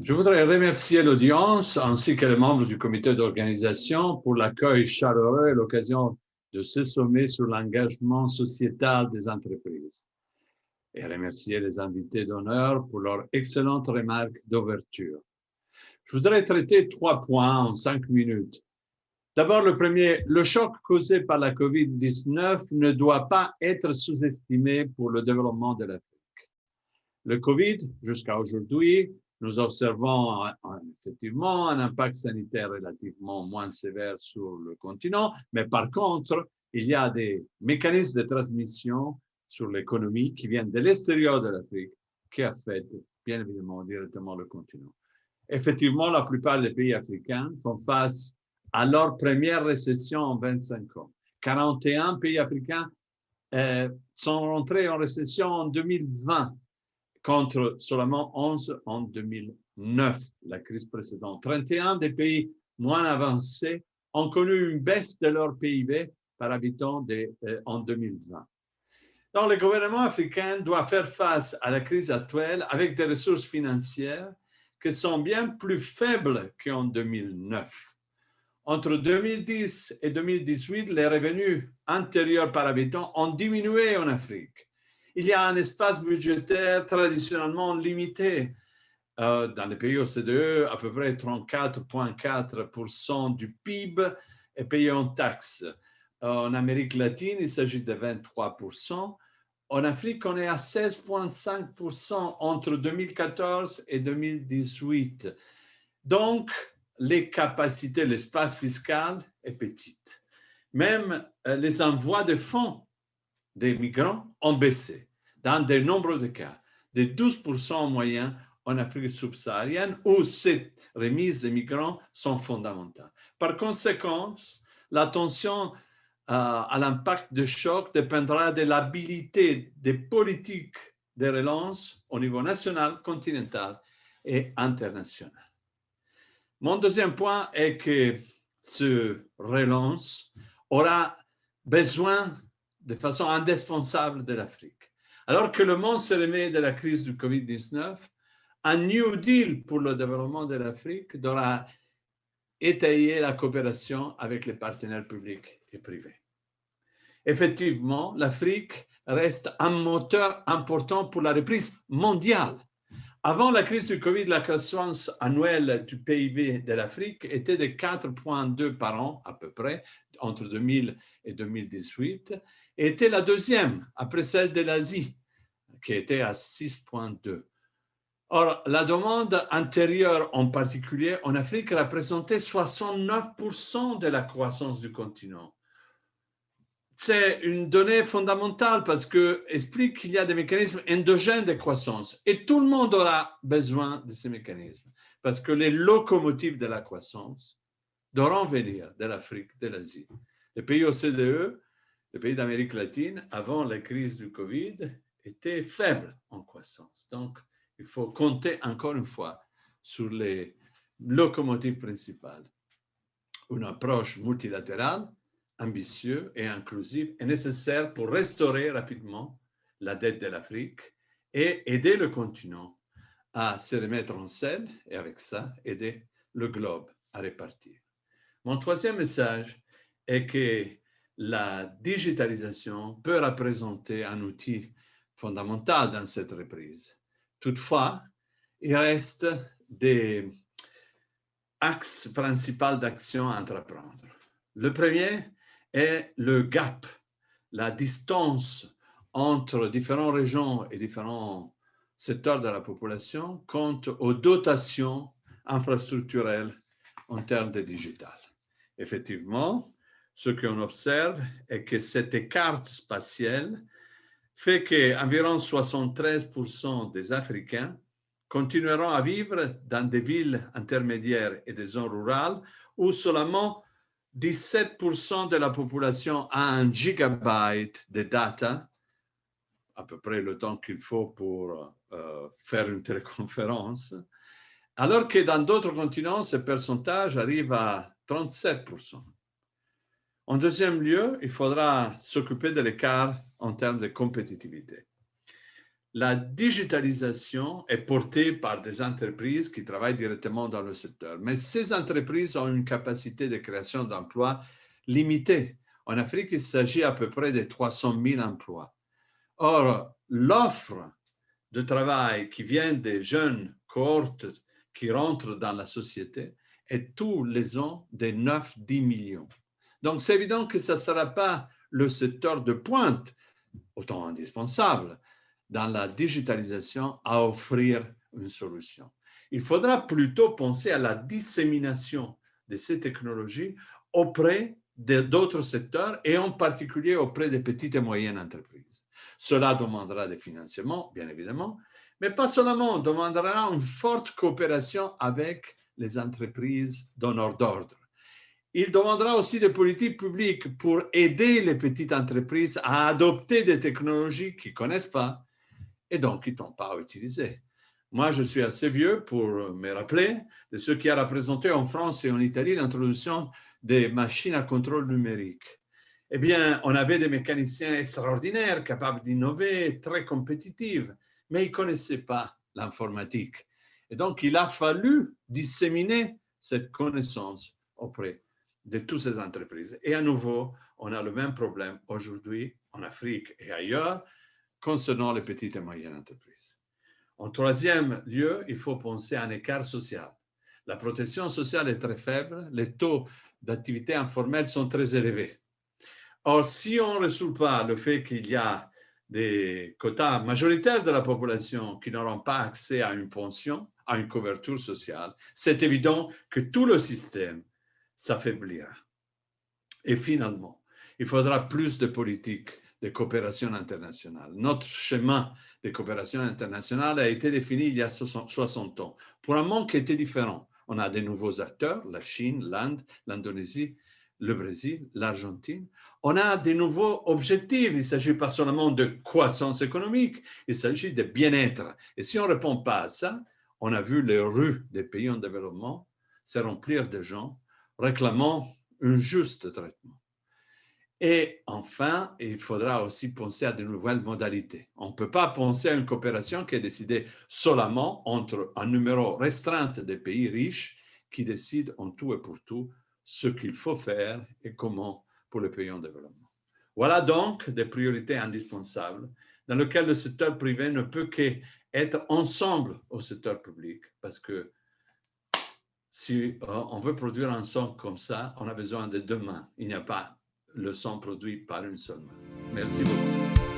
Je voudrais remercier l'audience ainsi que les membres du comité d'organisation pour l'accueil chaleureux et l'occasion de ce sommet sur l'engagement sociétal des entreprises. Et remercier les invités d'honneur pour leurs excellentes remarques d'ouverture. Je voudrais traiter 3 points en 5 minutes. D'abord, le premier, le choc causé par la COVID-19 ne doit pas être sous-estimé pour le développement de l'Afrique. Le COVID, jusqu'à aujourd'hui, nous observons effectivement un impact sanitaire relativement moins sévère sur le continent, mais par contre, il y a des mécanismes de transmission sur l'économie qui viennent de l'extérieur de l'Afrique qui affectent bien évidemment directement le continent. Effectivement, la plupart des pays africains font face à leur première récession en 25 ans. 41 pays africains sont rentrés en récession en 2020, contre seulement 11 en 2009, la crise précédente. 31 des pays moins avancés ont connu une baisse de leur PIB par habitant en 2020. Donc, le gouvernement africain doit faire face à la crise actuelle avec des ressources financières qui sont bien plus faibles qu'en 2009. Entre 2010 et 2018, les revenus intérieurs par habitant ont diminué en Afrique. Il y a un espace budgétaire traditionnellement limité. Dans les pays OCDE, à peu près 34,4% du PIB est payé en taxes. En Amérique latine, il s'agit de 23%. En Afrique, on est à 16,5% entre 2014 et 2018. Donc, les capacités, l'espace fiscal est petit. Même les envois de fonds des migrants ont baissé dans de nombreux cas, de 12% en moyenne en Afrique subsaharienne, où ces remises des migrants sont fondamentales. Par conséquent, l'attention à l'impact de choc dépendra de l'habilité des politiques de relance au niveau national, continental et international. Mon deuxième point est que ce relance aura besoin de façon indispensable de l'Afrique. Alors que le monde se remet de la crise du COVID-19, un New Deal pour le développement de l'Afrique devra étayer la coopération avec les partenaires publics et privés. Effectivement, l'Afrique reste un moteur important pour la reprise mondiale. Avant la crise du Covid, la croissance annuelle du PIB de l'Afrique était de 4,2 par an à peu près, entre 2000 et 2018, et était la deuxième après celle de l'Asie, qui était à 6,2. Or, la demande intérieure en particulier en Afrique représentait 69% de la croissance du continent. C'est une donnée fondamentale parce qu'elle explique qu'il y a des mécanismes endogènes de croissance et tout le monde aura besoin de ces mécanismes parce que les locomotives de la croissance devront venir de l'Afrique, de l'Asie. Les pays OCDE, les pays d'Amérique latine, avant la crise du Covid, étaient faibles en croissance. Donc, il faut compter encore une fois sur les locomotives principales. Une approche multilatérale, ambitieuse et inclusive est nécessaire pour restaurer rapidement la dette de l'Afrique et aider le continent à se remettre en selle et avec ça, aider le globe à répartir. Mon troisième message est que la digitalisation peut représenter un outil fondamental dans cette reprise. Toutefois, il reste des axes principaux d'action à entreprendre. Le premier est le gap, la distance entre différentes régions et différents secteurs de la population quant aux dotations infrastructurelles en termes de digital. Effectivement, ce qu'on observe est que cet écart spatial fait qu'environ 73% des Africains continueront à vivre dans des villes intermédiaires et des zones rurales où seulement 17% de la population a 1 gigabyte de data, à peu près le temps qu'il faut pour faire une téléconférence, alors que dans d'autres continents, ce pourcentage arrive à 37%. En deuxième lieu, il faudra s'occuper de l'écart en termes de compétitivité. la digitalisation est portée par des entreprises qui travaillent directement dans le secteur. Mais ces entreprises ont une capacité de création d'emplois limitée. En Afrique, il s'agit à peu près de 300 000 emplois. Or, l'offre de travail qui vient des jeunes cohortes qui rentrent dans la société est tous les ans de 9-10 millions. Donc, c'est évident que ce ne sera pas le secteur de pointe, autant indispensable, dans la digitalisation à offrir une solution. Il faudra plutôt penser à la dissémination de ces technologies auprès d'autres secteurs et en particulier auprès des petites et moyennes entreprises. Cela demandera des financements, bien évidemment, mais pas seulement, on demandera une forte coopération avec les entreprises donneurs d'ordre. Il demandera aussi des politiques publiques pour aider les petites entreprises à adopter des technologies qu'ils ne connaissent pas et donc ils n'ont pas à utiliser. Moi, je suis assez vieux pour me rappeler de ce qui a représenté en France et en Italie l'introduction des machines à contrôle numérique. Eh bien, on avait des mécaniciens extraordinaires, capables d'innover, très compétitifs, mais ils ne connaissaient pas l'informatique. Et donc, il a fallu disséminer cette connaissance auprès de toutes ces entreprises. Et à nouveau, on a le même problème aujourd'hui en Afrique et ailleurs concernant les petites et moyennes entreprises. En troisième lieu, il faut penser à un écart social. La protection sociale est très faible, les taux d'activité informelle sont très élevés. Or, si on ne résout pas le fait qu'il y a des quotas majoritaires de la population qui n'auront pas accès à une pension, à une couverture sociale, c'est évident que tout le système s'affaiblira. Et finalement, il faudra plus de politiques de coopération internationale. Notre chemin de coopération internationale a été défini il y a 60 ans pour un monde qui était différent. On a de nouveaux acteurs, la Chine, l'Inde, l'Indonésie, le Brésil, l'Argentine. On a de nouveaux objectifs. Il ne s'agit pas seulement de croissance économique, il s'agit de bien-être. Et si on ne répond pas à ça, on a vu les rues des pays en développement se remplir de gens réclamant un juste traitement. Et enfin, il faudra aussi penser à de nouvelles modalités. On ne peut pas penser à une coopération qui est décidée seulement entre un numéro restreint de pays riches qui décident en tout et pour tout ce qu'il faut faire et comment pour les pays en développement. Voilà donc des priorités indispensables dans lesquelles le secteur privé ne peut qu'être ensemble au secteur public parce que si on veut produire un son comme ça, on a besoin de deux mains. Il n'y a pas le son produit par une seule main. Merci beaucoup.